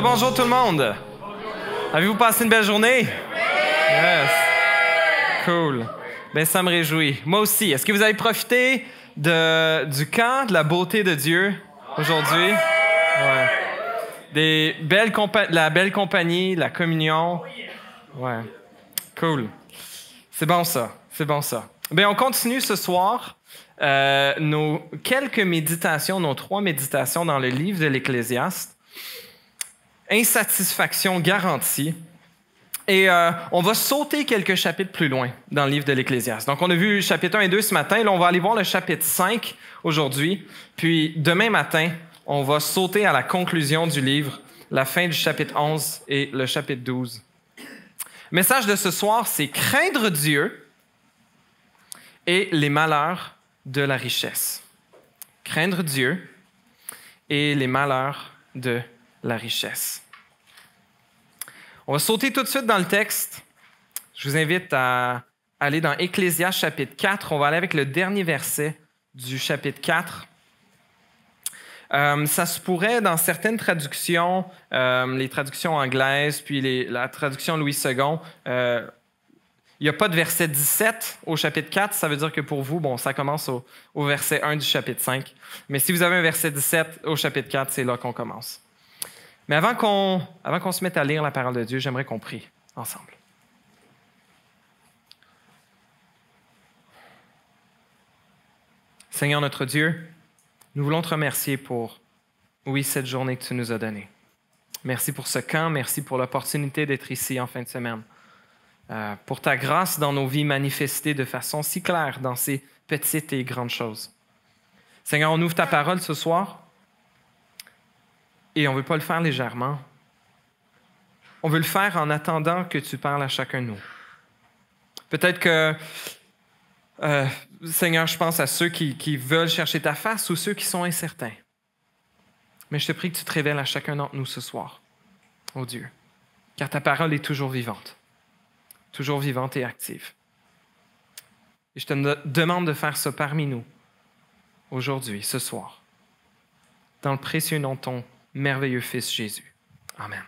Bonjour tout le monde. Avez-vous passé une belle journée? Yes. Cool. Ben ça me réjouit. Moi aussi. Est-ce que vous avez profité du camp de la beauté de Dieu aujourd'hui? Ouais. La belle compagnie, la communion. Ouais. Cool. C'est bon ça. C'est bon ça. Ben on continue ce soir nos quelques méditations, nos 3 méditations dans le livre de l'Ecclésiaste. Insatisfaction garantie. Et on va sauter quelques chapitres plus loin dans le livre de l'Ecclésiaste. Donc, on a vu chapitre 1 et 2 ce matin. Là, on va aller voir le chapitre 5 aujourd'hui. Puis, demain matin, on va sauter à la conclusion du livre, la fin du chapitre 11 et le chapitre 12. Le message de ce soir, c'est craindre Dieu et les malheurs de la richesse. Craindre Dieu et les malheurs de la richesse. On va sauter tout de suite dans le texte. Je vous invite à aller dans Ecclésiaste chapitre 4. On va aller avec le dernier verset du chapitre 4. Ça se pourrait, dans certaines traductions, les traductions anglaises, puis la traduction Louis II, il n'y a pas de verset 17 au chapitre 4. Ça veut dire que pour vous, bon, ça commence au verset 1 du chapitre 5. Mais si vous avez un verset 17 au chapitre 4, c'est là qu'on commence. Mais avant qu'on se mette à lire la parole de Dieu, j'aimerais qu'on prie ensemble. Seigneur notre Dieu, nous voulons te remercier pour, oui, cette journée que tu nous as donnée. Merci pour ce camp, merci pour l'opportunité d'être ici en fin de semaine. Pour ta grâce dans nos vies manifestée de façon si claire dans ces petites et grandes choses. Seigneur, on ouvre ta parole ce soir. Et on ne veut pas le faire légèrement. On veut le faire en attendant que tu parles à chacun de nous. Peut-être que, Seigneur, je pense à ceux qui veulent chercher ta face ou ceux qui sont incertains. Mais je te prie que tu te révèles à chacun d'entre nous ce soir, ô Dieu, car ta parole est toujours vivante et active. Et je te demande de faire ça parmi nous, aujourd'hui, ce soir, dans le précieux nom de ton merveilleux Fils Jésus. Amen.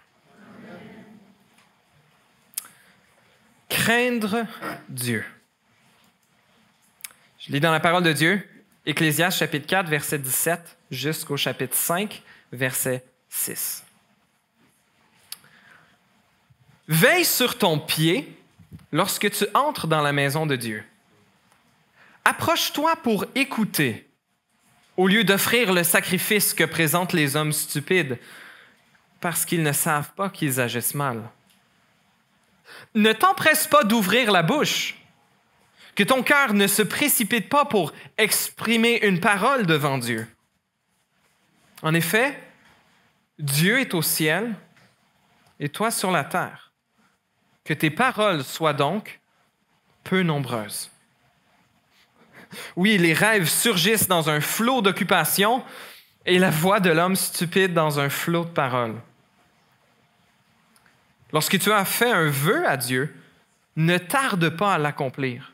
Craindre Dieu. Je lis dans la parole de Dieu, Ecclésiaste chapitre 4, verset 17, jusqu'au chapitre 5, verset 6. Veille sur ton pied lorsque tu entres dans la maison de Dieu. Approche-toi pour écouter, au lieu d'offrir le sacrifice que présentent les hommes stupides, parce qu'ils ne savent pas qu'ils agissent mal. Ne t'empresse pas d'ouvrir la bouche, que ton cœur ne se précipite pas pour exprimer une parole devant Dieu. En effet, Dieu est au ciel et toi sur la terre. Que tes paroles soient donc peu nombreuses. Oui, les rêves surgissent dans un flot d'occupation et la voix de l'homme stupide dans un flot de paroles. Lorsque tu as fait un vœu à Dieu, ne tarde pas à l'accomplir,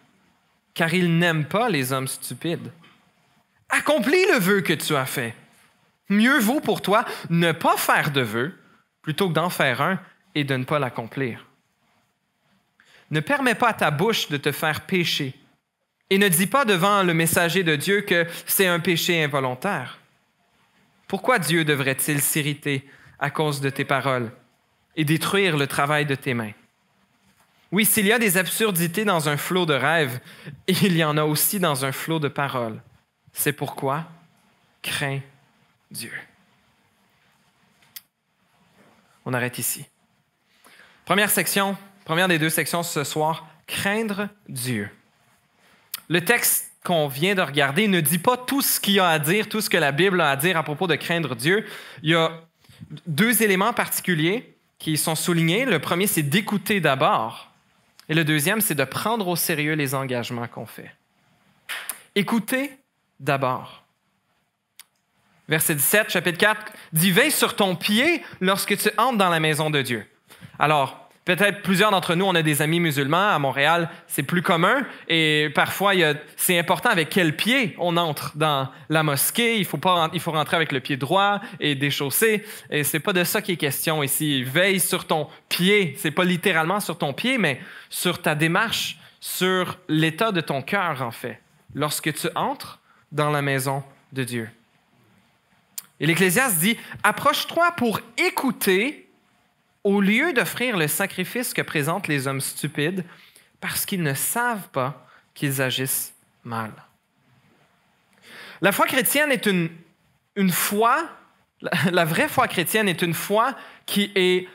car il n'aime pas les hommes stupides. Accomplis le vœu que tu as fait. Mieux vaut pour toi ne pas faire de vœu plutôt que d'en faire un et de ne pas l'accomplir. Ne permets pas à ta bouche de te faire pécher. Et ne dis pas devant le messager de Dieu que c'est un péché involontaire. Pourquoi Dieu devrait-il s'irriter à cause de tes paroles et détruire le travail de tes mains? Oui, s'il y a des absurdités dans un flot de rêves, il y en a aussi dans un flot de paroles. C'est pourquoi crains Dieu. On arrête ici. Première des 2 sections ce soir, craindre Dieu. Le texte qu'on vient de regarder ne dit pas tout ce qu'il y a à dire, tout ce que la Bible a à dire à propos de craindre Dieu. Il y a 2 éléments particuliers qui sont soulignés. Le premier, c'est d'écouter d'abord. Et le deuxième, c'est de prendre au sérieux les engagements qu'on fait. Écouter d'abord. Verset 17, chapitre 4, dit « Veille sur ton pied lorsque tu entres dans la maison de Dieu. » Alors, Peut-être plusieurs d'entre nous, on a des amis musulmans. À Montréal, c'est plus commun. Et parfois, c'est important avec quel pied on entre dans la mosquée. Il faut rentrer avec le pied droit et déchausser. Et c'est pas de ça qu'il est question ici. Veille sur ton pied. C'est pas littéralement sur ton pied, mais sur ta démarche, sur l'état de ton cœur, en fait, lorsque tu entres dans la maison de Dieu. Et l'Ecclésiaste dit, « Approche-toi pour écouter au lieu d'offrir le sacrifice que présentent les hommes stupides, parce qu'ils ne savent pas qu'ils agissent mal. » La foi chrétienne est une foi, la vraie foi chrétienne est une foi qui est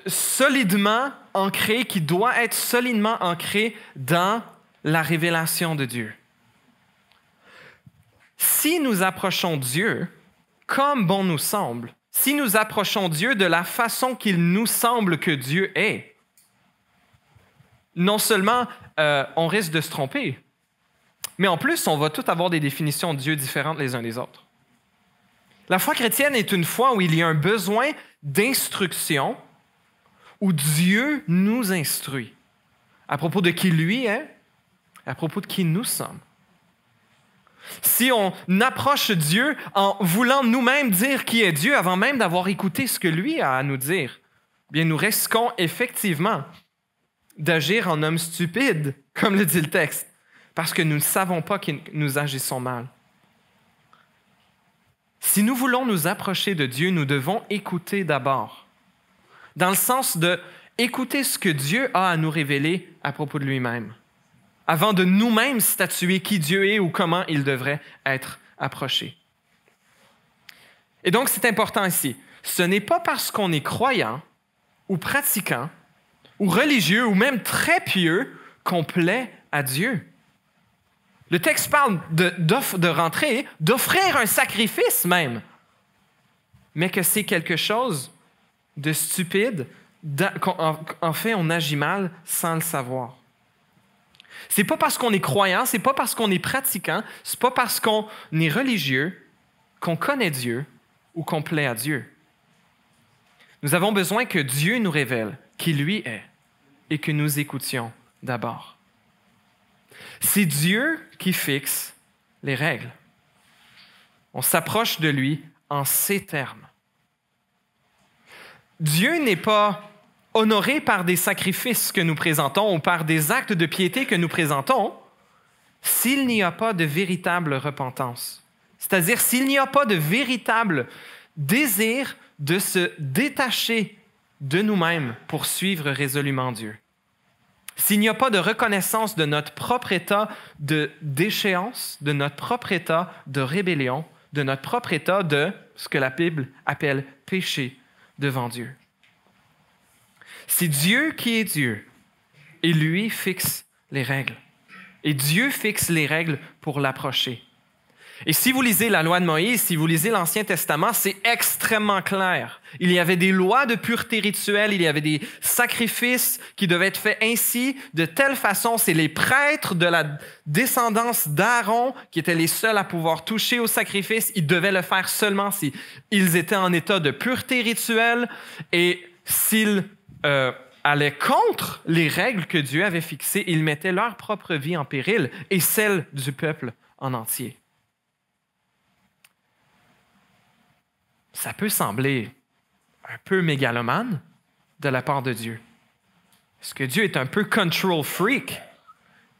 solidement ancrée, qui doit être solidement ancrée dans la révélation de Dieu. Si nous approchons Dieu comme bon nous semble, si nous approchons Dieu de la façon qu'il nous semble que Dieu est, non seulement on risque de se tromper, mais en plus, on va tous avoir des définitions de Dieu différentes les uns des autres. La foi chrétienne est une foi où il y a un besoin d'instruction, où Dieu nous instruit à propos de qui lui est, à propos de qui nous sommes. Si on approche Dieu en voulant nous-mêmes dire qui est Dieu avant même d'avoir écouté ce que lui a à nous dire, bien nous risquons effectivement d'agir en homme stupide, comme le dit le texte, parce que nous ne savons pas que nous agissons mal. Si nous voulons nous approcher de Dieu, nous devons écouter d'abord, dans le sens de écouter ce que Dieu a à nous révéler à propos de lui-même, avant de nous-mêmes statuer qui Dieu est ou comment il devrait être approché. Et donc, c'est important ici. Ce n'est pas parce qu'on est croyant ou pratiquant ou religieux ou même très pieux qu'on plaît à Dieu. Le texte parle de rentrer, d'offrir un sacrifice même, mais que c'est quelque chose de stupide. En fait, on agit mal sans le savoir. C'est pas parce qu'on est croyant, c'est pas parce qu'on est pratiquant, c'est pas parce qu'on est religieux qu'on connaît Dieu ou qu'on plaît à Dieu. Nous avons besoin que Dieu nous révèle qui lui est et que nous écoutions d'abord. C'est Dieu qui fixe les règles. On s'approche de lui en ces termes. Dieu n'est pas honoré par des sacrifices que nous présentons ou par des actes de piété que nous présentons s'il n'y a pas de véritable repentance. C'est-à-dire s'il n'y a pas de véritable désir de se détacher de nous-mêmes pour suivre résolument Dieu. S'il n'y a pas de reconnaissance de notre propre état de déchéance, de notre propre état de rébellion, de notre propre état de ce que la Bible appelle péché devant Dieu. C'est Dieu qui est Dieu et lui fixe les règles. Et Dieu fixe les règles pour l'approcher. Et si vous lisez la loi de Moïse, si vous lisez l'Ancien Testament, c'est extrêmement clair. Il y avait des lois de pureté rituelle, il y avait des sacrifices qui devaient être faits ainsi, de telle façon. C'est les prêtres de la descendance d'Aaron qui étaient les seuls à pouvoir toucher au sacrifice. Ils devaient le faire seulement s'ils étaient en état de pureté rituelle et s'ils allaient contre les règles que Dieu avait fixées, ils mettaient leur propre vie en péril et celle du peuple en entier. Ça peut sembler un peu mégalomane de la part de Dieu. Est-ce que Dieu est un peu control freak?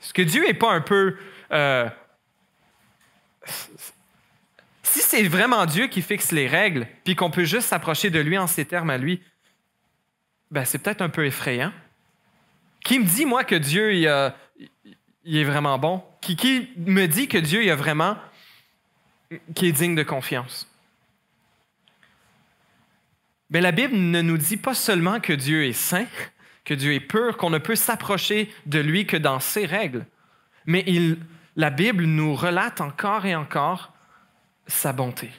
Est-ce que Dieu n'est pas un peu... Si c'est vraiment Dieu qui fixe les règles, puis qu'on peut juste s'approcher de lui en ces termes à lui, ben c'est peut-être un peu effrayant. Qui me dit, moi, que Dieu il est vraiment bon? Qui me dit que Dieu il est digne de confiance? Mais la Bible ne nous dit pas seulement que Dieu est saint, que Dieu est pur, qu'on ne peut s'approcher de lui que dans ses règles. Mais la Bible nous relate encore et encore sa bonté.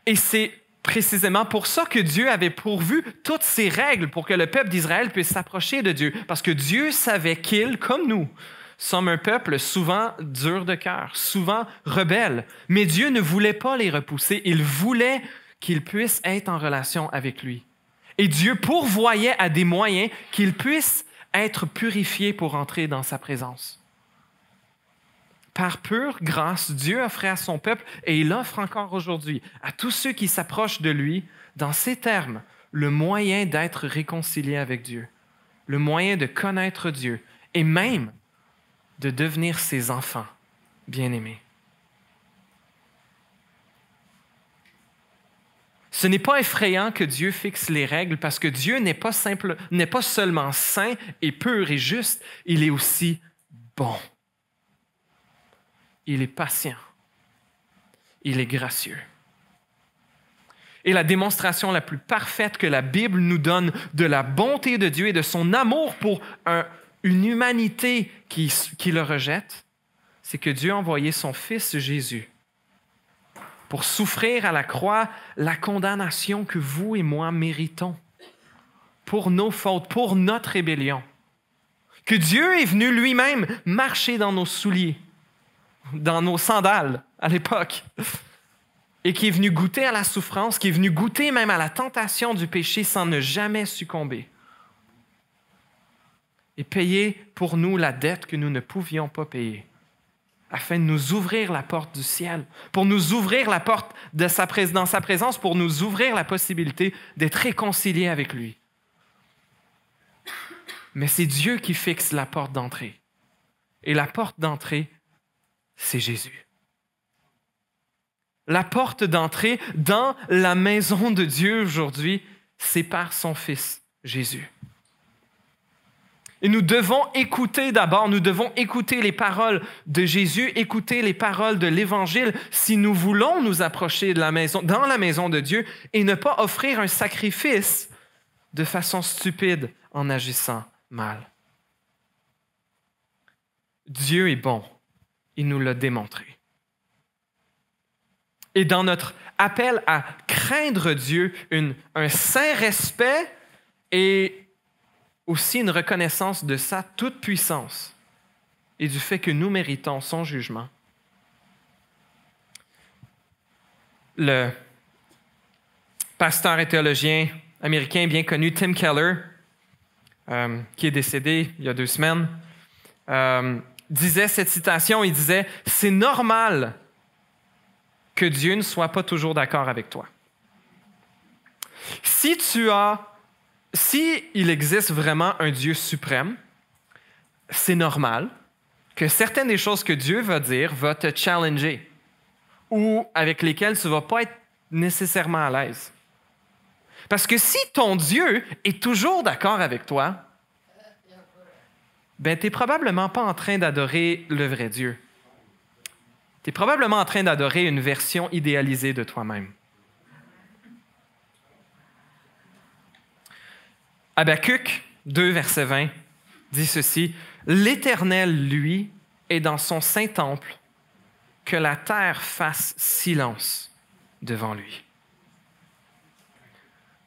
Et c'est précisément pour ça que Dieu avait pourvu toutes ces règles pour que le peuple d'Israël puisse s'approcher de Dieu. Parce que Dieu savait qu'il, comme nous, sommes un peuple souvent dur de cœur, souvent rebelle. Mais Dieu ne voulait pas les repousser. Il voulait qu'ils puissent être en relation avec lui. Et Dieu pourvoyait à des moyens qu'il puisse être purifié pour entrer dans sa présence. Par pure grâce, Dieu offrait à son peuple, et il offre encore aujourd'hui, à tous ceux qui s'approchent de lui, dans ces termes, le moyen d'être réconcilié avec Dieu, le moyen de connaître Dieu, et même de devenir ses enfants bien-aimés. Ce n'est pas effrayant que Dieu fixe les règles parce que Dieu n'est pas seulement saint et pur et juste, il est aussi bon. Il est patient. Il est gracieux. Et la démonstration la plus parfaite que la Bible nous donne de la bonté de Dieu et de son amour pour une humanité qui le rejette, c'est que Dieu a envoyé son Fils Jésus pour souffrir à la croix la condamnation que vous et moi méritons pour nos fautes, pour notre rébellion. Que Dieu est venu lui-même marcher dans nos souliers, dans nos sandales à l'époque, et qui est venu goûter à la souffrance, qui est venu goûter même à la tentation du péché sans ne jamais succomber. Et payer pour nous la dette que nous ne pouvions pas payer, afin de nous ouvrir la porte du ciel, pour nous ouvrir la porte dans sa présence, pour nous ouvrir la possibilité d'être réconciliés avec lui. Mais c'est Dieu qui fixe la porte d'entrée. Et la porte d'entrée, c'est Jésus. La porte d'entrée dans la maison de Dieu aujourd'hui, c'est par son Fils, Jésus. Et nous devons écouter d'abord, nous devons écouter les paroles de Jésus, écouter les paroles de l'Évangile si nous voulons nous approcher de dans la maison de Dieu et ne pas offrir un sacrifice de façon stupide en agissant mal. Dieu est bon, il nous l'a démontré. Et dans notre appel à craindre Dieu, un saint respect et aussi une reconnaissance de sa toute-puissance et du fait que nous méritons son jugement. Le pasteur et théologien américain bien connu Tim Keller, qui est décédé il y a 2 semaines, disait cette citation, il disait « C'est normal que Dieu ne soit pas toujours d'accord avec toi. Si il existe vraiment un Dieu suprême, c'est normal que certaines des choses que Dieu va dire vont te challenger ou avec lesquelles tu ne vas pas être nécessairement à l'aise. Parce que si ton Dieu est toujours d'accord avec toi, ben, tu n'es probablement pas en train d'adorer le vrai Dieu. Tu es probablement en train d'adorer une version idéalisée de toi-même. Habakkuk 2, verset 20, dit ceci, « L'Éternel, lui, est dans son saint temple, que la terre fasse silence devant lui. »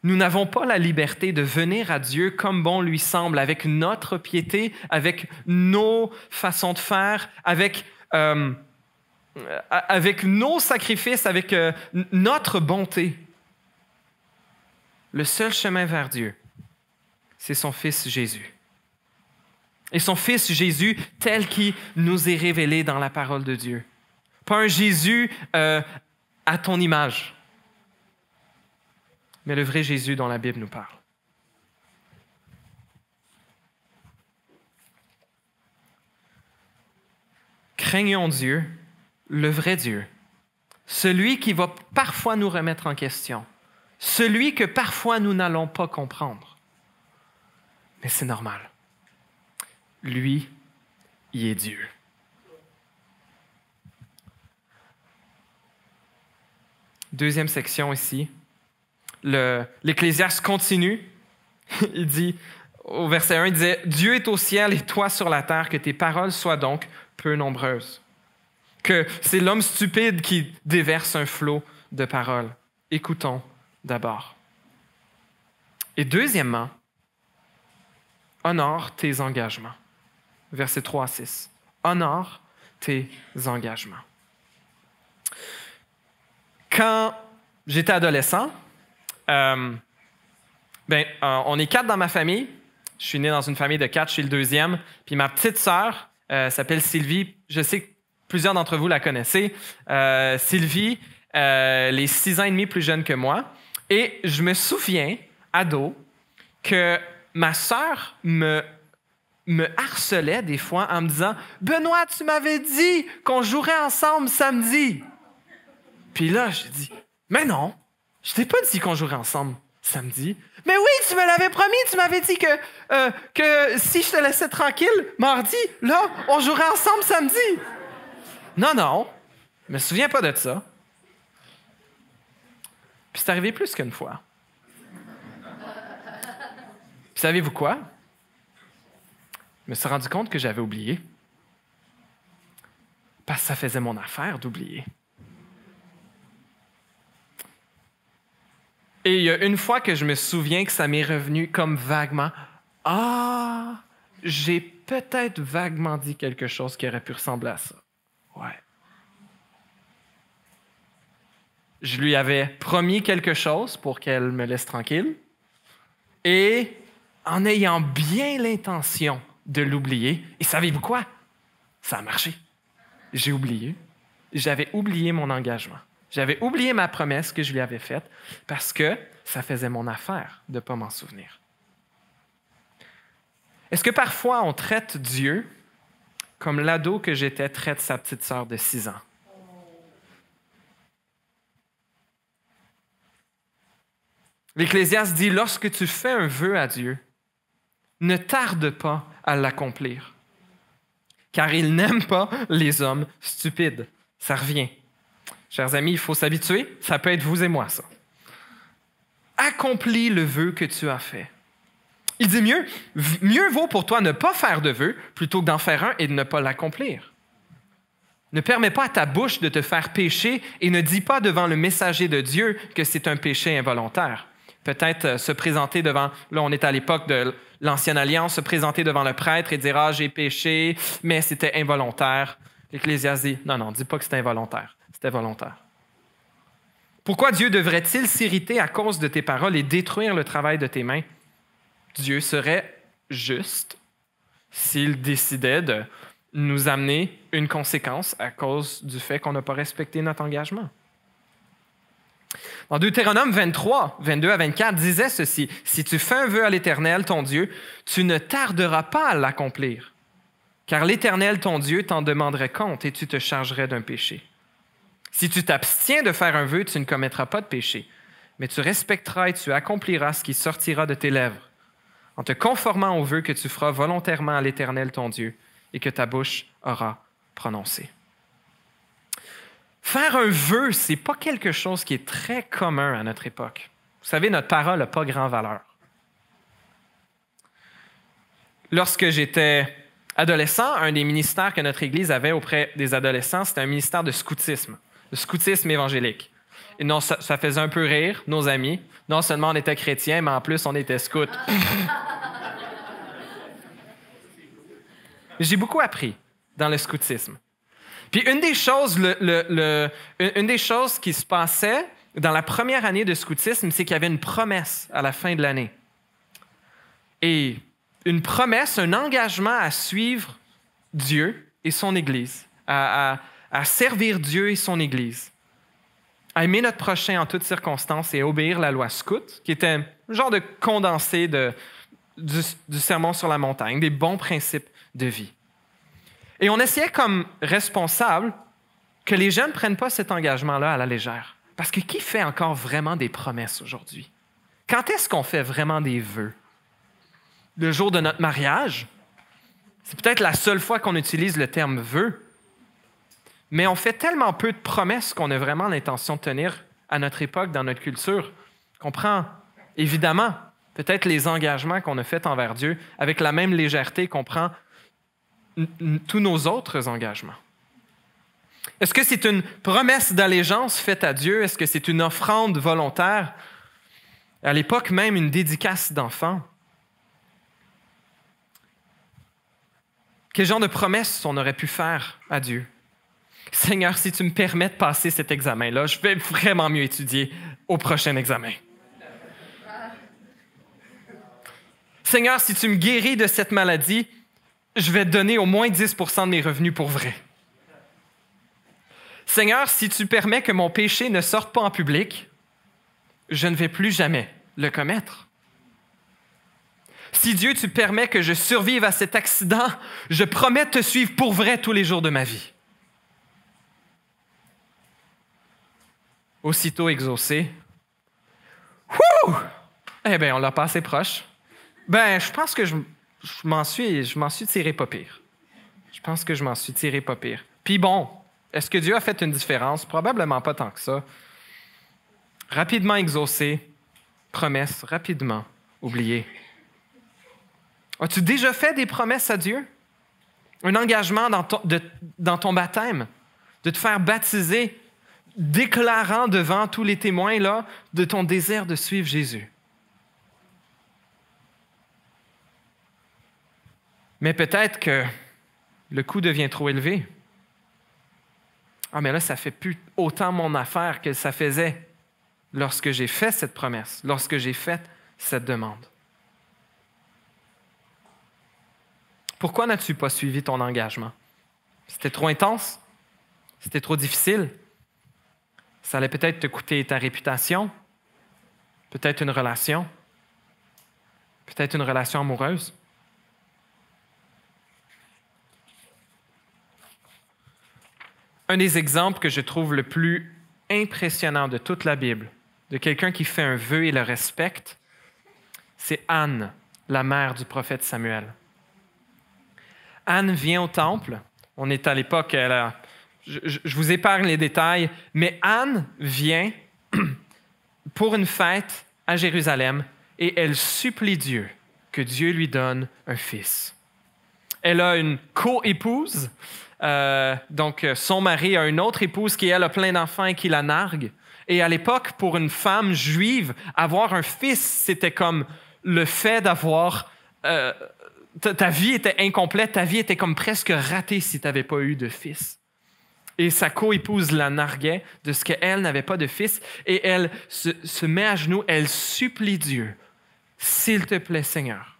Nous n'avons pas la liberté de venir à Dieu comme bon lui semble, avec notre piété, avec nos façons de faire, avec nos sacrifices, avec notre bonté. Le seul chemin vers Dieu, c'est son Fils Jésus. Et son Fils Jésus tel qu'il nous est révélé dans la parole de Dieu. Pas un Jésus à ton image, mais le vrai Jésus dont la Bible nous parle. Craignons Dieu, le vrai Dieu, celui qui va parfois nous remettre en question, celui que parfois nous n'allons pas comprendre. Mais c'est normal. Lui, il est Dieu. Deuxième section ici. L'Ecclésiaste continue. Il dit, au verset 1, il disait « Dieu est au ciel et toi sur la terre, que tes paroles soient donc peu nombreuses. » Que c'est l'homme stupide qui déverse un flot de paroles. Écoutons d'abord. Et deuxièmement, honore tes engagements. Versets 3 à 6. Honore tes engagements. Quand j'étais adolescent, On est 4 dans ma famille. Je suis né dans une famille de 4, je suis le deuxième. Puis ma petite sœur s'appelle Sylvie. Je sais que plusieurs d'entre vous la connaissez. Sylvie, elle est 6 ans et demi plus jeune que moi. Et je me souviens, ado, que ma sœur me harcelait des fois en me disant « Benoît, tu m'avais dit qu'on jouerait ensemble samedi. » Puis là, j'ai dit « Mais non, je t'ai pas dit qu'on jouerait ensemble samedi. »« Mais oui, tu me l'avais promis, tu m'avais dit que si je te laissais tranquille, mardi, là, on jouerait ensemble samedi. » Non, je me souviens pas de ça. Puis c'est arrivé plus qu'une fois. Puis savez-vous quoi? Je me suis rendu compte que j'avais oublié. Parce que ça faisait mon affaire d'oublier. Et il y a une fois que je me souviens que ça m'est revenu comme vaguement. Ah, j'ai peut-être vaguement dit quelque chose qui aurait pu ressembler à ça. Ouais. Je lui avais promis quelque chose pour qu'elle me laisse tranquille. Et en ayant bien l'intention de l'oublier, et savez-vous quoi? Ça a marché. J'ai oublié. J'avais oublié mon engagement. J'avais oublié ma promesse que je lui avais faite parce que ça faisait mon affaire de ne pas m'en souvenir. Est-ce que parfois on traite Dieu comme l'ado que j'étais traite sa petite sœur de 6 ans? L'Ecclésiaste dit, lorsque tu fais un vœu à Dieu, ne tarde pas à l'accomplir, car il n'aime pas les hommes stupides. Ça revient. Chers amis, il faut s'habituer. Ça peut être vous et moi, ça. Accomplis le vœu que tu as fait. Il dit mieux vaut pour toi ne pas faire de vœu plutôt que d'en faire un et de ne pas l'accomplir. Ne permets pas à ta bouche de te faire pécher et ne dis pas devant le messager de Dieu que c'est un péché involontaire. Peut-être se présenter devant, là on est à l'époque de l'Ancienne Alliance, se présenter devant le prêtre et dire « Ah, j'ai péché, mais c'était involontaire ». L'Ecclésiaste dit « Non, dis pas que c'était involontaire, c'était volontaire ». Pourquoi Dieu devrait-il s'irriter à cause de tes paroles et détruire le travail de tes mains? Dieu serait juste s'il décidait de nous amener une conséquence à cause du fait qu'on n'a pas respecté notre engagement. Dans Deutéronome 23, 22 à 24, disait ceci, « Si tu fais un vœu à l'Éternel, ton Dieu, tu ne tarderas pas à l'accomplir, car l'Éternel, ton Dieu, t'en demanderait compte et tu te chargerais d'un péché. Si tu t'abstiens de faire un vœu, tu ne commettras pas de péché, mais tu respecteras et tu accompliras ce qui sortira de tes lèvres, en te conformant au vœu que tu feras volontairement à l'Éternel, ton Dieu, et que ta bouche aura prononcé. » Faire un vœu, ce n'est pas quelque chose qui est très commun à notre époque. Vous savez, notre parole n'a pas grand valeur. Lorsque j'étais adolescent, un des ministères que notre Église avait auprès des adolescents, c'était un ministère de scoutisme, le scoutisme évangélique. Et non, ça faisait un peu rire nos amis. Non seulement on était chrétiens, mais en plus on était scouts. J'ai beaucoup appris dans le scoutisme. Puis une des choses qui se passait dans la première année de scoutisme, c'est qu'il y avait une promesse à la fin de l'année. Et une promesse, un engagement à suivre Dieu et son Église, à servir Dieu et son Église, à aimer notre prochain en toutes circonstances et à obéir la loi scout, qui était un genre de condensé du sermon sur la montagne, des bons principes de vie. Et on essayait comme responsable que les jeunes ne prennent pas cet engagement-là à la légère. Parce que qui fait encore vraiment des promesses aujourd'hui? Quand est-ce qu'on fait vraiment des vœux? Le jour de notre mariage? C'est peut-être la seule fois qu'on utilise le terme « vœu ». Mais on fait tellement peu de promesses qu'on a vraiment l'intention de tenir à notre époque, dans notre culture, qu'on prend évidemment peut-être les engagements qu'on a faits envers Dieu avec la même légèreté qu'on prend tous nos autres engagements. Est-ce que c'est une promesse d'allégeance faite à Dieu? Est-ce que c'est une offrande volontaire? À l'époque même, une dédicace d'enfant. Quel genre de promesse on aurait pu faire à Dieu? Seigneur, si tu me permets de passer cet examen-là, je vais vraiment mieux étudier au prochain examen. Seigneur, si tu me guéris de cette maladie, je vais te donner au moins 10% de mes revenus pour vrai. Seigneur, si tu permets que mon péché ne sorte pas en public, je ne vais plus jamais le commettre. Si Dieu, tu permets que je survive à cet accident, je promets de te suivre pour vrai tous les jours de ma vie. Aussitôt exaucé, eh bien, on l'a pas assez proche. Ben, je pense que je m'en suis tiré pas pire. Je pense que je m'en suis tiré pas pire. Puis bon, est-ce que Dieu a fait une différence? Probablement pas tant que ça. Rapidement exaucé, promesse rapidement oubliée. As-tu déjà fait des promesses à Dieu? Un engagement dans ton baptême, de te faire baptiser, déclarant devant tous les témoins là, de ton désir de suivre Jésus. Mais peut-être que le coût devient trop élevé. Ah, mais là, ça ne fait plus autant mon affaire que ça faisait lorsque j'ai fait cette promesse, lorsque j'ai fait cette demande. Pourquoi n'as-tu pas suivi ton engagement? C'était trop intense? C'était trop difficile? Ça allait peut-être te coûter ta réputation, peut-être une relation amoureuse. Un des exemples que je trouve le plus impressionnant de toute la Bible, de quelqu'un qui fait un vœu et le respecte, c'est Anne, la mère du prophète Samuel. Anne vient au temple. On est à l'époque, je vous épargne les détails, mais Anne vient pour une fête à Jérusalem et elle supplie Dieu que Dieu lui donne un fils. Elle a une co-épouse, donc son mari a une autre épouse qui, elle, a plein d'enfants et qui la nargue. Et à l'époque, pour une femme juive, avoir un fils, c'était comme le fait d'avoir... ta vie était incomplète, ta vie était comme presque ratée si tu n'avais pas eu de fils. Et sa co-épouse la narguait de ce qu'elle n'avait pas de fils. Et elle se met à genoux, elle supplie Dieu. « S'il te plaît, Seigneur,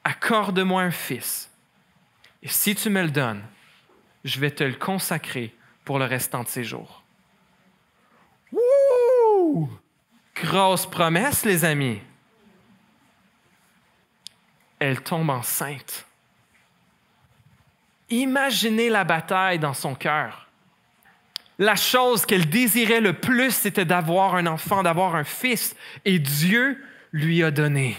accorde-moi un fils. Et si tu me le donnes, je vais te le consacrer pour le restant de ses jours. » Wouh! Grosse promesse, les amis. Elle tombe enceinte. Imaginez la bataille dans son cœur. La chose qu'elle désirait le plus, c'était d'avoir un enfant, d'avoir un fils. Et Dieu lui a donné.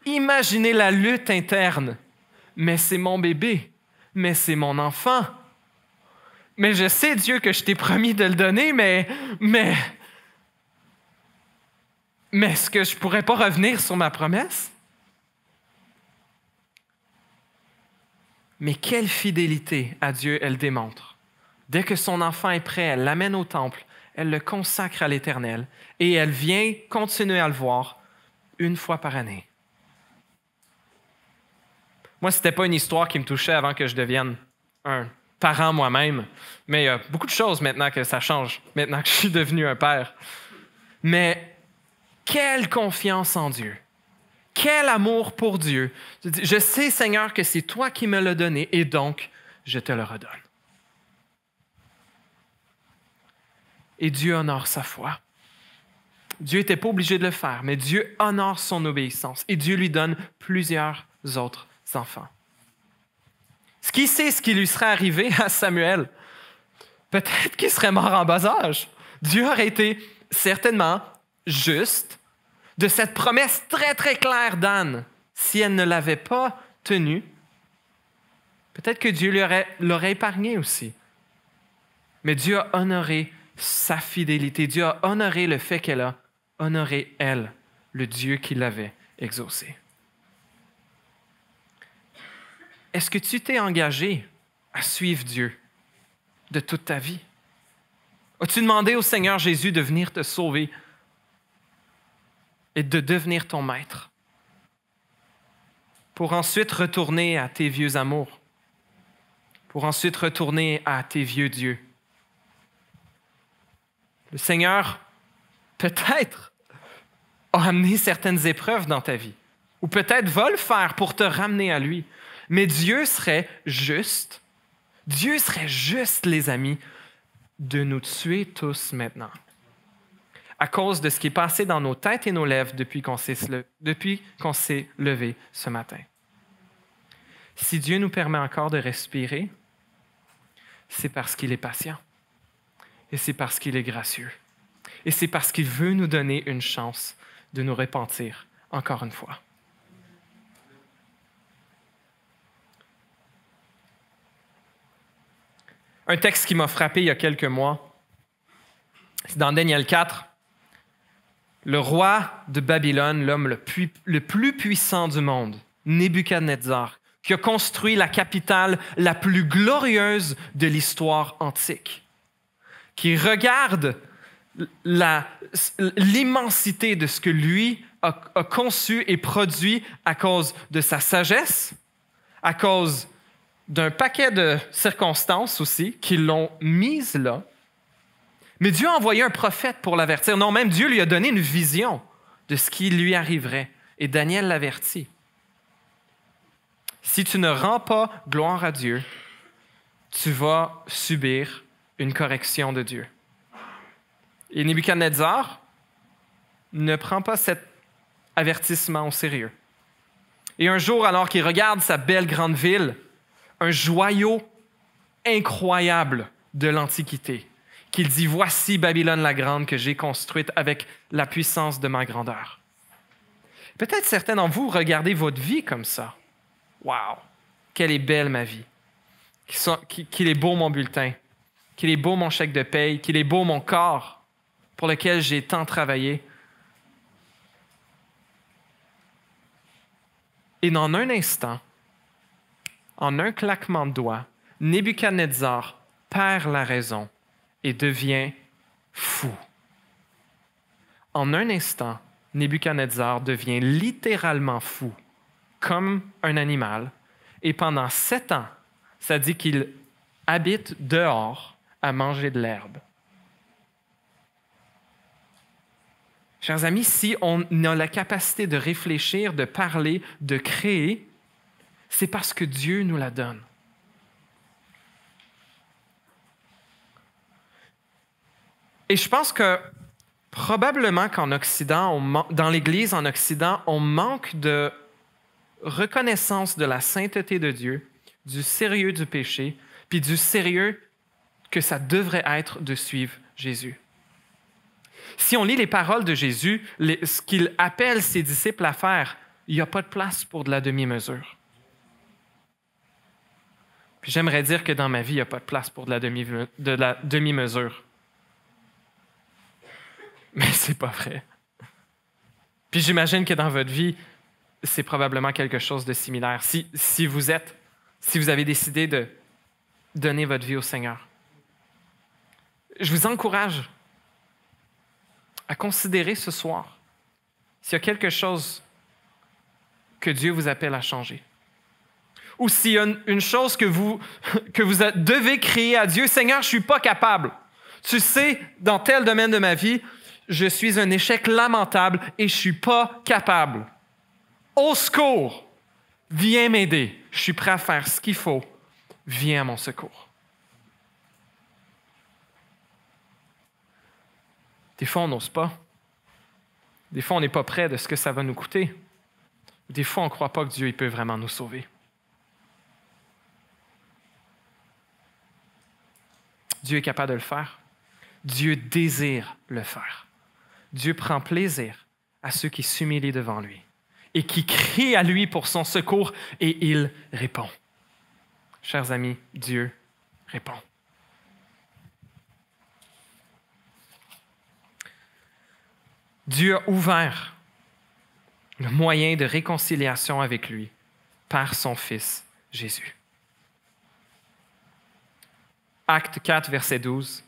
Imaginez la lutte interne. Mais c'est mon bébé. Mais c'est mon enfant. Mais je sais, Dieu, que je t'ai promis de le donner, mais est-ce que je ne pourrais pas revenir sur ma promesse? Mais quelle fidélité à Dieu elle démontre. Dès que son enfant est prêt, elle l'amène au temple, elle le consacre à l'Éternel et elle vient continuer à le voir une fois par année. Moi, ce n'était pas une histoire qui me touchait avant que je devienne un parent moi-même, mais il y a beaucoup de choses maintenant que ça change, maintenant que je suis devenu un père. Mais quelle confiance en Dieu! Quel amour pour Dieu! Je sais, Seigneur, que c'est toi qui me l'as donné et donc je te le redonne. Et Dieu honore sa foi. Dieu n'était pas obligé de le faire, mais Dieu honore son obéissance et Dieu lui donne plusieurs autres enfants. Qui sait ce qui lui serait arrivé à Samuel? Peut-être qu'il serait mort en bas âge. Dieu aurait été certainement juste de cette promesse très, très claire d'Anne. Si elle ne l'avait pas tenue, peut-être que Dieu l'aurait épargné aussi. Mais Dieu a honoré sa fidélité. Dieu a honoré le fait qu'elle a honoré, elle, le Dieu qui l'avait exaucé. Est-ce que tu t'es engagé à suivre Dieu de toute ta vie? As-tu demandé au Seigneur Jésus de venir te sauver et de devenir ton maître pour ensuite retourner à tes vieux amours, pour ensuite retourner à tes vieux dieux? Le Seigneur, peut-être, a amené certaines épreuves dans ta vie. ou peut-être va le faire pour te ramener à lui. Mais Dieu serait juste, les amis, de nous tuer tous maintenant, à cause de ce qui est passé dans nos têtes et nos lèvres depuis qu'on s'est levé ce matin. Si Dieu nous permet encore de respirer, c'est parce qu'il est patient. Et c'est parce qu'il est gracieux. Et c'est parce qu'il veut nous donner une chance de nous repentir encore une fois. Un texte qui m'a frappé il y a quelques mois, c'est dans Daniel 4. Le roi de Babylone, l'homme le plus puissant du monde, Nebuchadnezzar, qui a construit la capitale la plus glorieuse de l'histoire antique, qui regarde l'immensité de ce que lui a conçu et produit à cause de sa sagesse, à cause d'un paquet de circonstances aussi qui l'ont mise là. Mais Dieu a envoyé un prophète pour l'avertir. Non, même Dieu lui a donné une vision de ce qui lui arriverait. Et Daniel l'avertit. Si tu ne rends pas gloire à Dieu, tu vas subir une correction de Dieu. Et Nebuchadnezzar ne prend pas cet avertissement au sérieux. Et un jour, alors qu'il regarde sa belle grande ville, un joyau incroyable de l'Antiquité, qu'il dit « Voici Babylone la grande que j'ai construite avec la puissance de ma grandeur. » Peut-être certains d'entre vous regardez votre vie comme ça. « Wow! Quelle est belle ma vie! Qu'il est beau mon bulletin! Qu'il est beau mon chèque de paye! Qu'il est beau mon corps pour lequel j'ai tant travaillé! » Et en un instant, en un claquement de doigts, Nebuchadnezzar perd la raison et devient fou. En un instant, Nebuchadnezzar devient littéralement fou, comme un animal, et pendant 7 ans, ça dit qu'il habite dehors à manger de l'herbe. Chers amis, si on a la capacité de réfléchir, de parler, de créer, c'est parce que Dieu nous la donne. Et je pense que probablement qu'en Occident, dans l'Église en Occident, on manque de reconnaissance de la sainteté de Dieu, du sérieux du péché, puis du sérieux que ça devrait être de suivre Jésus. Si on lit les paroles de Jésus, ce qu'il appelle ses disciples à faire, il n'y a pas de place pour de la demi-mesure. Puis j'aimerais dire que dans ma vie, il n'y a pas de place pour de la demi-mesure. Mais c'est pas vrai. Puis j'imagine que dans votre vie, c'est probablement quelque chose de similaire. Si vous avez décidé de donner votre vie au Seigneur, je vous encourage à considérer ce soir s'il y a quelque chose que Dieu vous appelle à changer. Ou s'il y a une chose que vous devez crier à Dieu, « Seigneur, je ne suis pas capable. Tu sais, dans tel domaine de ma vie, je suis un échec lamentable et je ne suis pas capable. Au secours, viens m'aider. Je suis prêt à faire ce qu'il faut. Viens à mon secours. » Des fois, on n'ose pas. Des fois, on n'est pas prêt de ce que ça va nous coûter. Des fois, on ne croit pas que Dieu il peut vraiment nous sauver. Dieu est capable de le faire. Dieu désire le faire. Dieu prend plaisir à ceux qui s'humilient devant lui et qui crient à lui pour son secours et il répond. Chers amis, Dieu répond. Dieu a ouvert le moyen de réconciliation avec lui par son Fils Jésus. Acte 4, verset 12,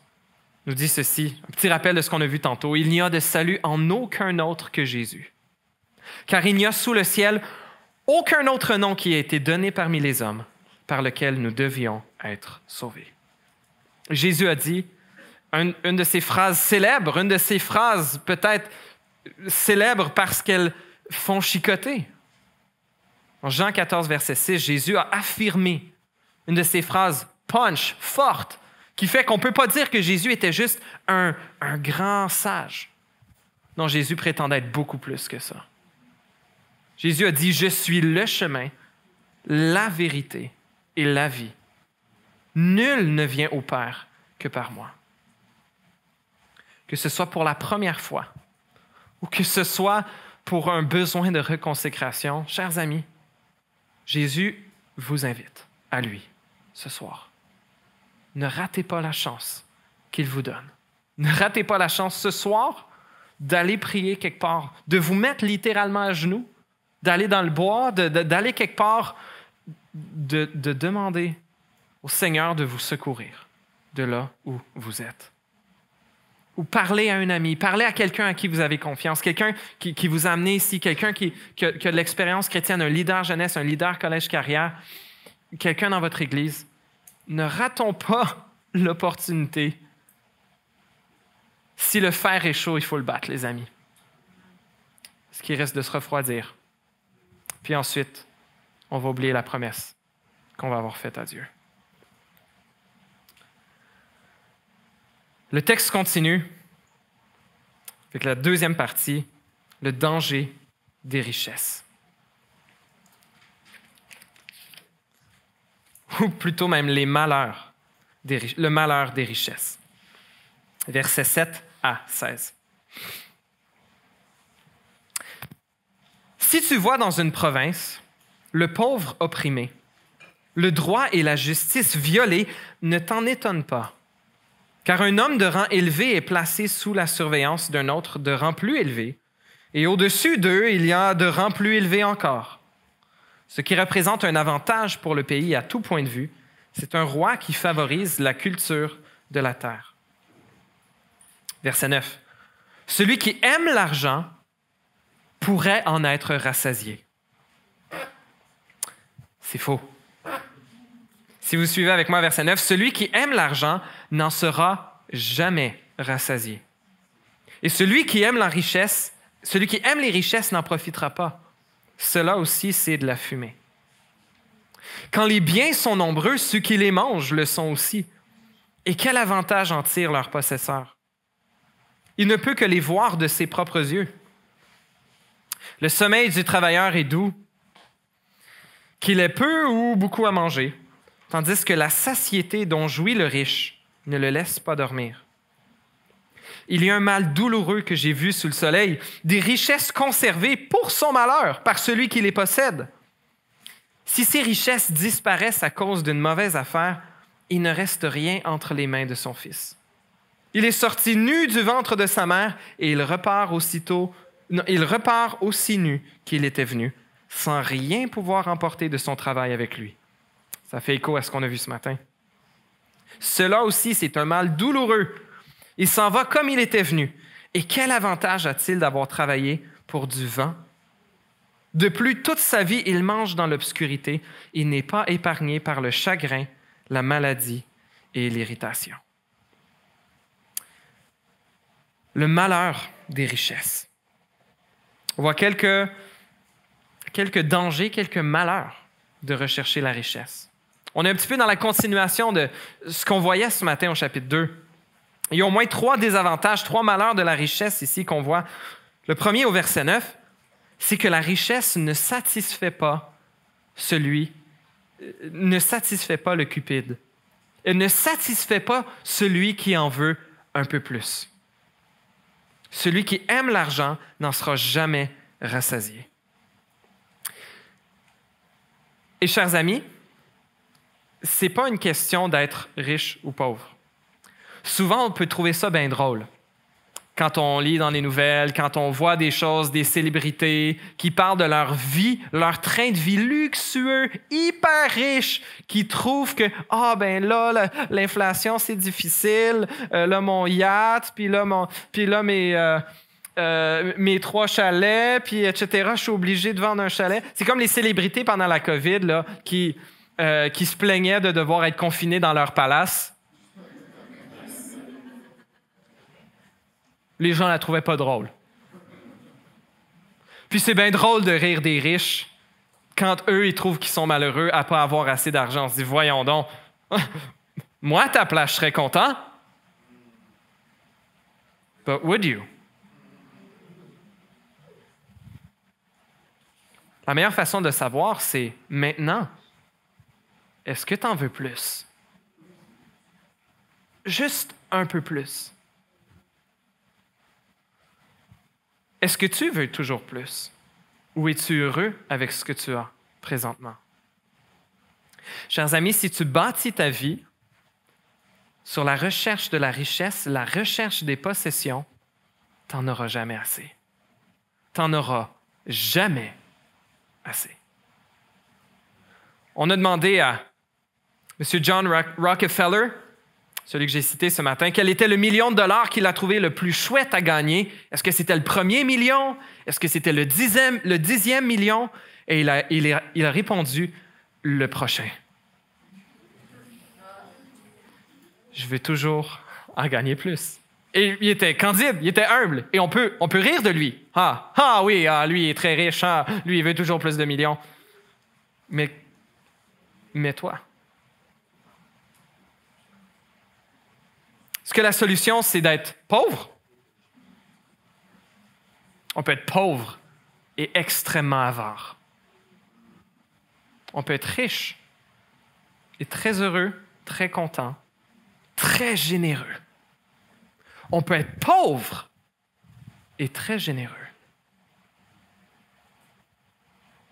nous dit ceci, un petit rappel de ce qu'on a vu tantôt. « Il n'y a de salut en aucun autre que Jésus, car il n'y a sous le ciel aucun autre nom qui a été donné parmi les hommes par lequel nous devions être sauvés. » Jésus a dit, une de ces phrases célèbres, une de ces phrases peut-être célèbres parce qu'elles font chicoter. En Jean 14, verset 6, Jésus a affirmé une de ces phrases punch, forte, qui fait qu'on ne peut pas dire que Jésus était juste un grand sage. Non, Jésus prétendait être beaucoup plus que ça. Jésus a dit, « Je suis le chemin, la vérité et la vie. Nul ne vient au Père que par moi. » Que ce soit pour la première fois ou que ce soit pour un besoin de reconsécration, chers amis, Jésus vous invite à lui ce soir. Ne ratez pas la chance qu'il vous donne. Ne ratez pas la chance ce soir d'aller prier quelque part, de vous mettre littéralement à genoux, d'aller dans le bois, d'aller quelque part, de demander au Seigneur de vous secourir de là où vous êtes. Ou parler à un ami, parler à quelqu'un à qui vous avez confiance, quelqu'un qui vous a amené ici, quelqu'un qui a de l'expérience chrétienne, un leader jeunesse, un leader collège-carrière, quelqu'un dans votre église. Ne ratons pas l'opportunité. Si le fer est chaud, il faut le battre, les amis. Ce qui reste de se refroidir. Puis ensuite, on va oublier la promesse qu'on va avoir faite à Dieu. Le texte continue avec la deuxième partie, le danger des richesses. Ou plutôt même le malheur des richesses. Versets 7 à 16. Si tu vois dans une province le pauvre opprimé, le droit et la justice violés, ne t'en étonne pas. Car un homme de rang élevé est placé sous la surveillance d'un autre de rang plus élevé, et au-dessus d'eux, il y a de rang plus élevé encore. Ce qui représente un avantage pour le pays à tout point de vue, c'est un roi qui favorise la culture de la terre. Verset 9. Celui qui aime l'argent pourrait en être rassasié. C'est faux. Si vous suivez avec moi verset 9, celui qui aime l'argent n'en sera jamais rassasié. Et celui qui aime les richesses n'en profitera pas. Cela aussi, c'est de la fumée. Quand les biens sont nombreux, ceux qui les mangent le sont aussi. Et quel avantage en tire leur possesseur? Il ne peut que les voir de ses propres yeux. Le sommeil du travailleur est doux, qu'il ait peu ou beaucoup à manger, tandis que la satiété dont jouit le riche ne le laisse pas dormir. Il y a un mal douloureux que j'ai vu sous le soleil, des richesses conservées pour son malheur par celui qui les possède. Si ces richesses disparaissent à cause d'une mauvaise affaire, il ne reste rien entre les mains de son fils. Il est sorti nu du ventre de sa mère et il repart aussi nu qu'il était venu, sans rien pouvoir emporter de son travail avec lui. Ça fait écho à ce qu'on a vu ce matin. Cela aussi, c'est un mal douloureux. Il s'en va comme il était venu. Et quel avantage a-t-il d'avoir travaillé pour du vent? De plus, toute sa vie, il mange dans l'obscurité. Il n'est pas épargné par le chagrin, la maladie et l'irritation. Le malheur des richesses. On voit quelques dangers, quelques malheurs de rechercher la richesse. On est un petit peu dans la continuation de ce qu'on voyait ce matin au chapitre 2. Il y a au moins 3 désavantages, 3 malheurs de la richesse ici qu'on voit. Le premier au verset 9, c'est que la richesse ne satisfait pas le cupide. Elle ne satisfait pas celui qui en veut un peu plus. Celui qui aime l'argent n'en sera jamais rassasié. Et chers amis, ce n'est pas une question d'être riche ou pauvre. Souvent, on peut trouver ça bien drôle. Quand on lit dans les nouvelles, quand on voit des choses, des célébrités qui parlent de leur vie, leur train de vie luxueux, hyper riche, qui trouvent que, l'inflation, c'est difficile, là, mon yacht, puis là, mes 3 chalets, puis etc., je suis obligé de vendre un chalet. C'est comme les célébrités pendant la COVID là, qui se plaignaient de devoir être confinés dans leur palace. Les gens ne la trouvaient pas drôle. Puis c'est bien drôle de rire des riches quand eux, ils trouvent qu'ils sont malheureux à ne pas avoir assez d'argent. On se dit, voyons donc, moi, à ta place, je serais content. But would you? La meilleure façon de savoir, c'est maintenant. Est-ce que tu en veux plus? Juste un peu plus. Est-ce que tu veux toujours plus? Ou es-tu heureux avec ce que tu as présentement? Chers amis, si tu bâtis ta vie sur la recherche de la richesse, la recherche des possessions, tu n'en auras jamais assez. Tu n'en auras jamais assez. On a demandé à M. John Rockefeller, celui que j'ai cité ce matin, quel était le million de dollars qu'il a trouvé le plus chouette à gagner. Est-ce que c'était le premier million? Est-ce que c'était le dixième million? Et il a répondu, le prochain. Je veux toujours en gagner plus. Et il était candide, il était humble. Et on peut rire de lui. Oui, lui il est très riche. Lui, il veut toujours plus de millions. Mais toi, est-ce que la solution, c'est d'être pauvre? On peut être pauvre et extrêmement avare. On peut être riche et très heureux, très content, très généreux. On peut être pauvre et très généreux.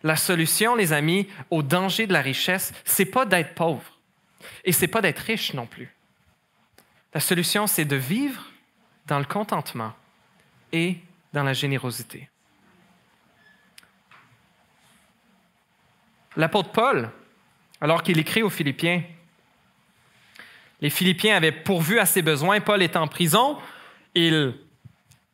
La solution, les amis, au danger de la richesse, c'est pas d'être pauvre et c'est pas d'être riche non plus. La solution, c'est de vivre dans le contentement et dans la générosité. L'apôtre Paul, alors qu'il écrit aux Philippiens, les Philippiens avaient pourvu à ses besoins. Paul était en prison.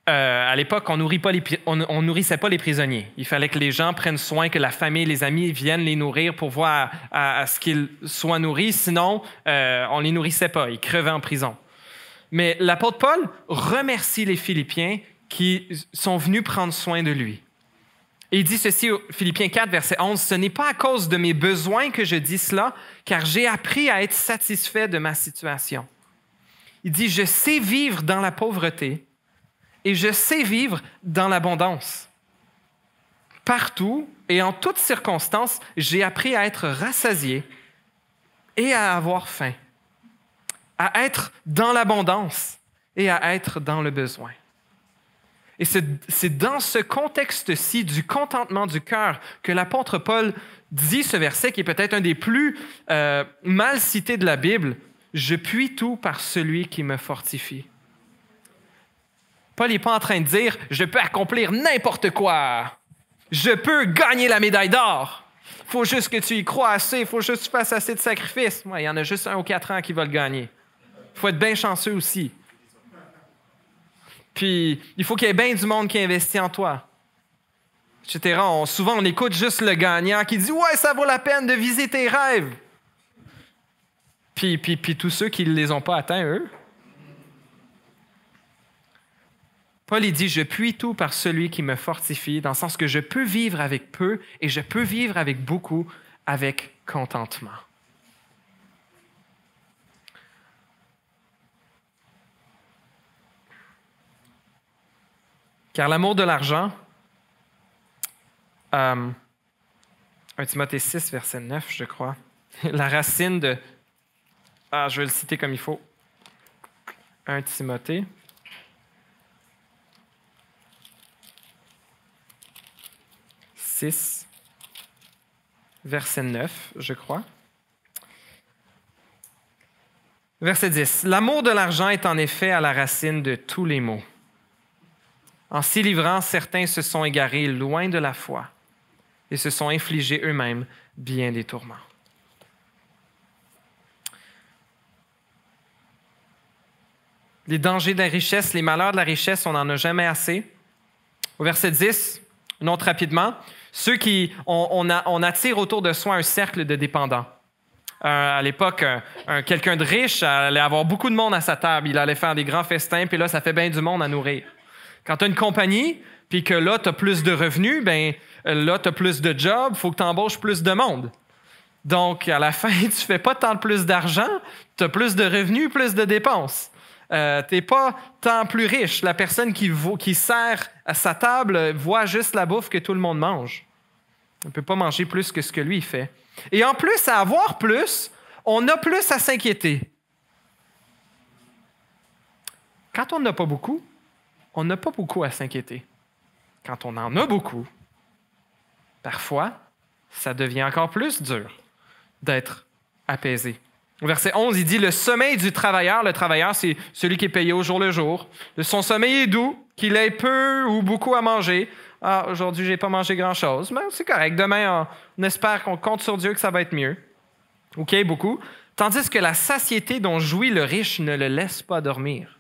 À l'époque, on nourrissait pas les prisonniers. Il fallait que les gens prennent soin, que la famille, les amis viennent les nourrir pour voir à ce qu'ils soient nourris. Sinon, on ne les nourrissait pas. Ils crevaient en prison. Mais l'apôtre Paul remercie les Philippiens qui sont venus prendre soin de lui. Et il dit ceci au Philippiens 4, verset 11, « Ce n'est pas à cause de mes besoins que je dis cela, car j'ai appris à être satisfait de ma situation. » Il dit, « Je sais vivre dans la pauvreté et je sais vivre dans l'abondance. Partout et en toutes circonstances, j'ai appris à être rassasié et à avoir faim, à être dans l'abondance et à être dans le besoin. » Et c'est dans ce contexte-ci du contentement du cœur que l'apôtre Paul dit ce verset qui est peut-être un des plus mal cités de la Bible. « Je puis tout par celui qui me fortifie. » Paul n'est pas en train de dire « Je peux accomplir n'importe quoi. Je peux gagner la médaille d'or. Il faut juste que tu y crois assez. Il faut juste que tu fasses assez de sacrifices. » Il y en a juste 1 ou 4 ans qui va le gagner. Il faut être bien chanceux aussi. Puis, il faut qu'il y ait bien du monde qui investit en toi, etc. Souvent, on écoute juste le gagnant qui dit « Ouais, ça vaut la peine de viser tes rêves. » Puis tous ceux qui ne les ont pas atteints, eux. Paul, il dit « Je puis tout par celui qui me fortifie », dans le sens que je peux vivre avec peu et je peux vivre avec beaucoup, avec contentement. Car l'amour de l'argent, 1 Timothée 6, verset 9, je crois, la racine de... je vais le citer comme il faut. 1 Timothée. « 6, verset 9, je crois. Verset 10. « L'amour de l'argent est en effet à la racine de tous les maux. En s'y livrant, certains se sont égarés loin de la foi et se sont infligés eux-mêmes bien des tourments. » Les dangers de la richesse, les malheurs de la richesse, on n'en a jamais assez. Au verset 10, une autre rapidement, ceux qui on attire autour de soi un cercle de dépendants. À l'époque, quelqu'un de riche allait avoir beaucoup de monde à sa table. Il allait faire des grands festins, puis là, ça fait bien du monde à nourrir. Quand tu as une compagnie, puis que là, tu as plus de revenus, ben là, tu as plus de jobs, il faut que tu embauches plus de monde. Donc, à la fin, tu ne fais pas tant plus d'argent, tu as plus de revenus, plus de dépenses. Tu n'es pas tant plus riche. La personne qui sert à sa table voit juste la bouffe que tout le monde mange. On ne peut pas manger plus que ce que lui fait. Et en plus, à avoir plus, on a plus à s'inquiéter. Quand on n'a pas beaucoup, on n'a pas beaucoup à s'inquiéter. Quand on en a beaucoup, parfois, ça devient encore plus dur d'être apaisé. Au verset 11, il dit « Le sommeil du travailleur », le travailleur, c'est celui qui est payé au jour le jour. Son sommeil est doux, qu'il ait peu ou beaucoup à manger. « Ah, aujourd'hui, je n'ai pas mangé grand-chose, mais c'est correct. Demain, on espère qu'on compte sur Dieu que ça va être mieux. » OK, beaucoup. Tandis que la satiété dont jouit le riche ne le laisse pas dormir.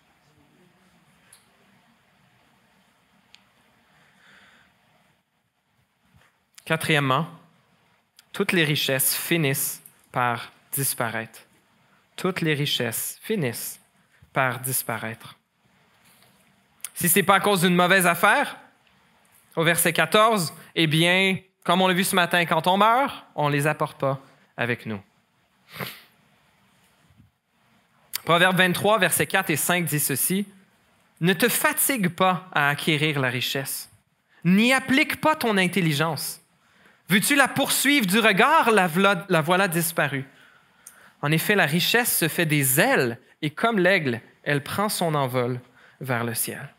Quatrièmement, toutes les richesses finissent par disparaître. Toutes les richesses finissent par disparaître. Si ce n'est pas à cause d'une mauvaise affaire, au verset 14, eh bien, comme on l'a vu ce matin, quand on meurt, on ne les apporte pas avec nous. Proverbe 23, versets 4 et 5 dit ceci, « Ne te fatigue pas à acquérir la richesse, n'y applique pas ton intelligence. Veux-tu la poursuivre du regard, la voilà disparue. En effet, la richesse se fait des ailes et comme l'aigle, elle prend son envol vers le ciel. »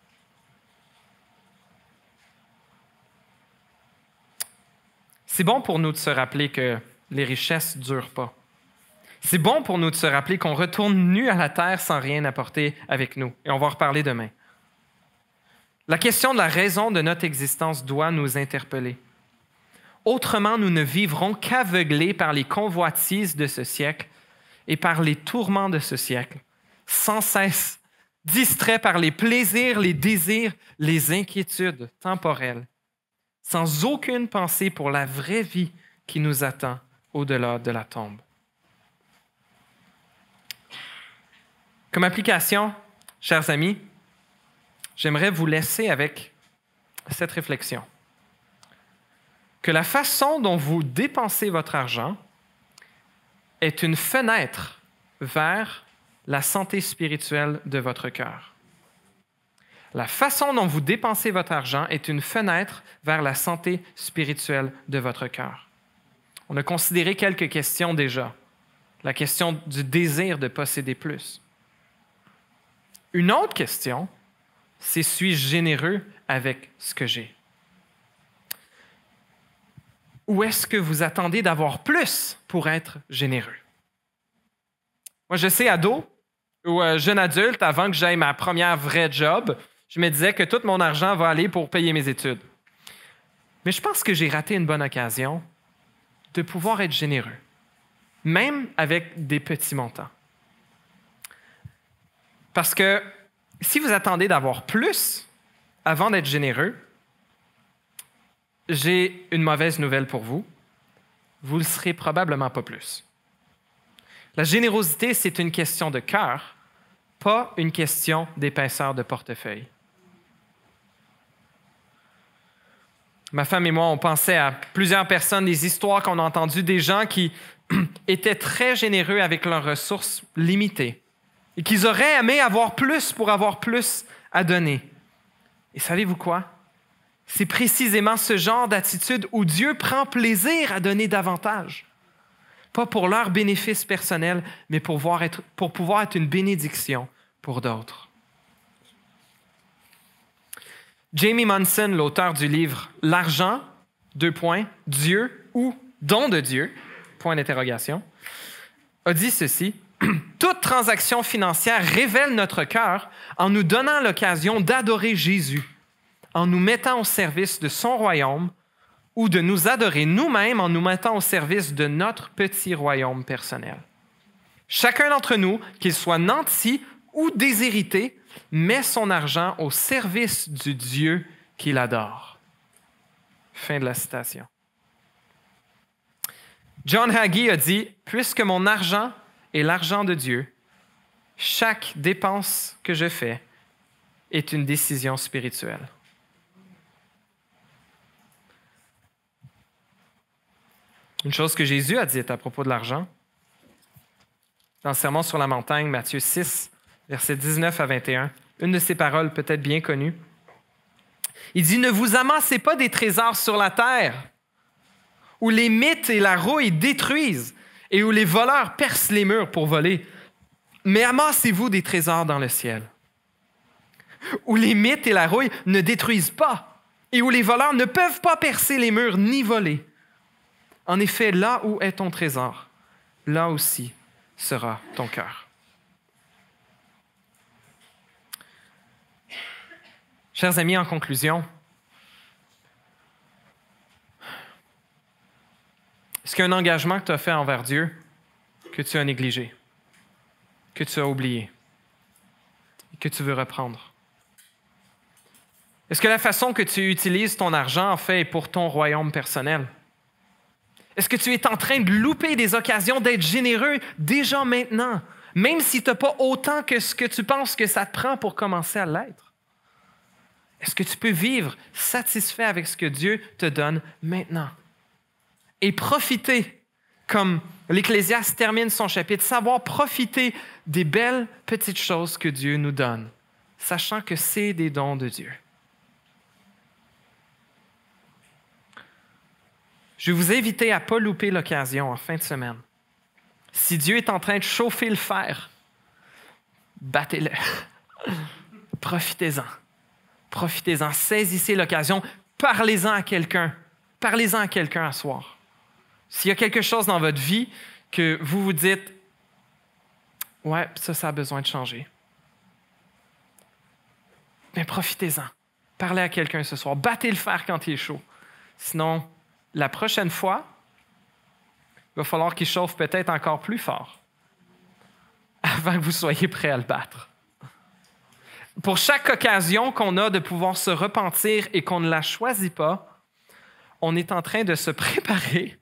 C'est bon pour nous de se rappeler que les richesses ne durent pas. C'est bon pour nous de se rappeler qu'on retourne nus à la terre sans rien apporter avec nous. Et on va en reparler demain. La question de la raison de notre existence doit nous interpeller. Autrement, nous ne vivrons qu'aveuglés par les convoitises de ce siècle et par les tourments de ce siècle, sans cesse distraits par les plaisirs, les désirs, les inquiétudes temporelles, sans aucune pensée pour la vraie vie qui nous attend au-delà de la tombe. Comme application, chers amis, j'aimerais vous laisser avec cette réflexion. Que la façon dont vous dépensez votre argent est une fenêtre vers la santé spirituelle de votre cœur. La façon dont vous dépensez votre argent est une fenêtre vers la santé spirituelle de votre cœur. On a considéré quelques questions déjà. La question du désir de posséder plus. Une autre question, c'est suis-je généreux avec ce que j'ai? Ou est-ce que vous attendez d'avoir plus pour être généreux? Moi, je sais, ado ou jeune adulte, avant que j'aie ma première vraie job, je me disais que tout mon argent va aller pour payer mes études. Mais je pense que j'ai raté une bonne occasion de pouvoir être généreux, même avec des petits montants. Parce que si vous attendez d'avoir plus avant d'être généreux, j'ai une mauvaise nouvelle pour vous. Vous ne le serez probablement pas plus. La générosité, c'est une question de cœur, pas une question d'épaisseur de portefeuille. Ma femme et moi, on pensait à plusieurs personnes, des histoires qu'on a entendues, des gens qui étaient très généreux avec leurs ressources limitées et qu'ils auraient aimé avoir plus pour avoir plus à donner. Et savez-vous quoi? C'est précisément ce genre d'attitude où Dieu prend plaisir à donner davantage. Pas pour leur bénéfice personnel, mais pour pouvoir être une bénédiction pour d'autres. Jamie Monson, l'auteur du livre « L'argent, Dieu ou don de Dieu, point d'interrogation, a dit ceci. « Toute transaction financière révèle notre cœur en nous donnant l'occasion d'adorer Jésus, en nous mettant au service de son royaume ou de nous adorer nous-mêmes en nous mettant au service de notre petit royaume personnel. Chacun d'entre nous, qu'il soit nanti ou déshérité, met son argent au service du Dieu qu'il adore. » Fin de la citation. John Hagee a dit « Puisque mon argent est l'argent de Dieu, chaque dépense que je fais est une décision spirituelle. Une chose que Jésus a dite à propos de l'argent, dans le Sermon sur la montagne, Matthieu 6, versets 19 à 21, une de ses paroles peut-être bien connues. Il dit « Ne vous amassez pas des trésors sur la terre, où les mythes et la rouille détruisent et où les voleurs percent les murs pour voler, mais amassez-vous des trésors dans le ciel, où les mythes et la rouille ne détruisent pas et où les voleurs ne peuvent pas percer les murs ni voler. En effet, là où est ton trésor, là aussi sera ton cœur. » Chers amis, en conclusion, est-ce qu'il y a un engagement que tu as fait envers Dieu que tu as négligé, que tu as oublié et que tu veux reprendre? Est-ce que la façon que tu utilises ton argent, en fait, est pour ton royaume personnel? Est-ce que tu es en train de louper des occasions d'être généreux déjà maintenant, même si tu n'as pas autant que ce que tu penses que ça te prend pour commencer à l'être? Est-ce que tu peux vivre satisfait avec ce que Dieu te donne maintenant? Et profiter, comme l'Ecclésiaste termine son chapitre, savoir profiter des belles petites choses que Dieu nous donne, sachant que c'est des dons de Dieu. Je vais vous inviter à ne pas louper l'occasion en fin de semaine. Si Dieu est en train de chauffer le fer, battez-le. Profitez-en. Profitez-en. Saisissez l'occasion. Parlez-en à quelqu'un. Parlez-en à quelqu'un à soir. S'il y a quelque chose dans votre vie que vous vous dites « Ouais, ça a besoin de changer », bien profitez-en. Parlez à quelqu'un ce soir. Battez le fer quand il est chaud. Sinon, la prochaine fois, il va falloir qu'il chauffe peut-être encore plus fort avant que vous soyez prêts à le battre. Pour chaque occasion qu'on a de pouvoir se repentir et qu'on ne la choisit pas, on est en train de se préparer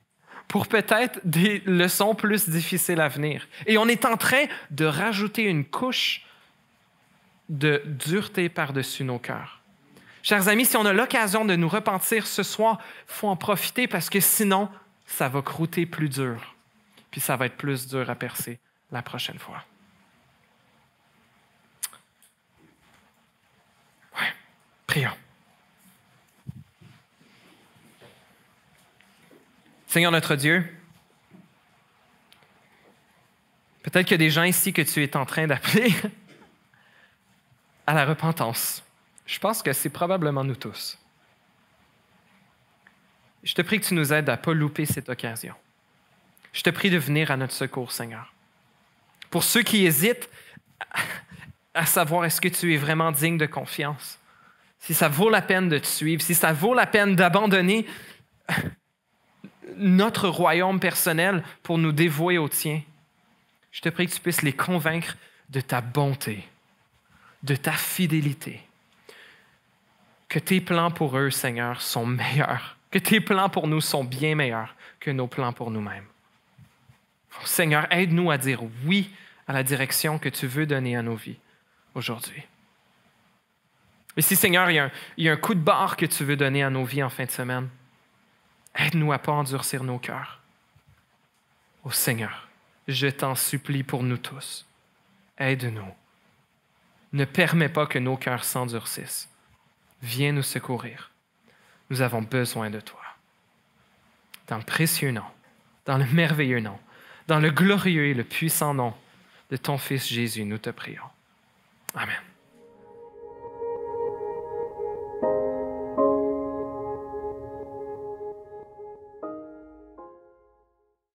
pour peut-être des leçons plus difficiles à venir. Et on est en train de rajouter une couche de dureté par-dessus nos cœurs. Chers amis, si on a l'occasion de nous repentir ce soir, il faut en profiter parce que sinon, ça va croûter plus dur. Puis ça va être plus dur à percer la prochaine fois. Ouais, prions. Seigneur notre Dieu, peut-être qu'il y a des gens ici que tu es en train d'appeler à la repentance. Je pense que c'est probablement nous tous. Je te prie que tu nous aides à ne pas louper cette occasion. Je te prie de venir à notre secours, Seigneur. Pour ceux qui hésitent à savoir est-ce que tu es vraiment digne de confiance, si ça vaut la peine de te suivre, si ça vaut la peine d'abandonner notre royaume personnel pour nous dévouer au tien, je te prie que tu puisses les convaincre de ta bonté, de ta fidélité, que tes plans pour eux, Seigneur, sont meilleurs, que tes plans pour nous sont bien meilleurs que nos plans pour nous-mêmes. Oh, Seigneur, aide-nous à dire oui à la direction que tu veux donner à nos vies aujourd'hui. Et si, Seigneur, il y a un coup de barre que tu veux donner à nos vies en fin de semaine, aide-nous à ne pas endurcir nos cœurs. Oh Seigneur, je t'en supplie pour nous tous. Aide-nous. Ne permets pas que nos cœurs s'endurcissent. Viens nous secourir. Nous avons besoin de toi. Dans le précieux nom, dans le merveilleux nom, dans le glorieux et le puissant nom de ton Fils Jésus, nous te prions. Amen.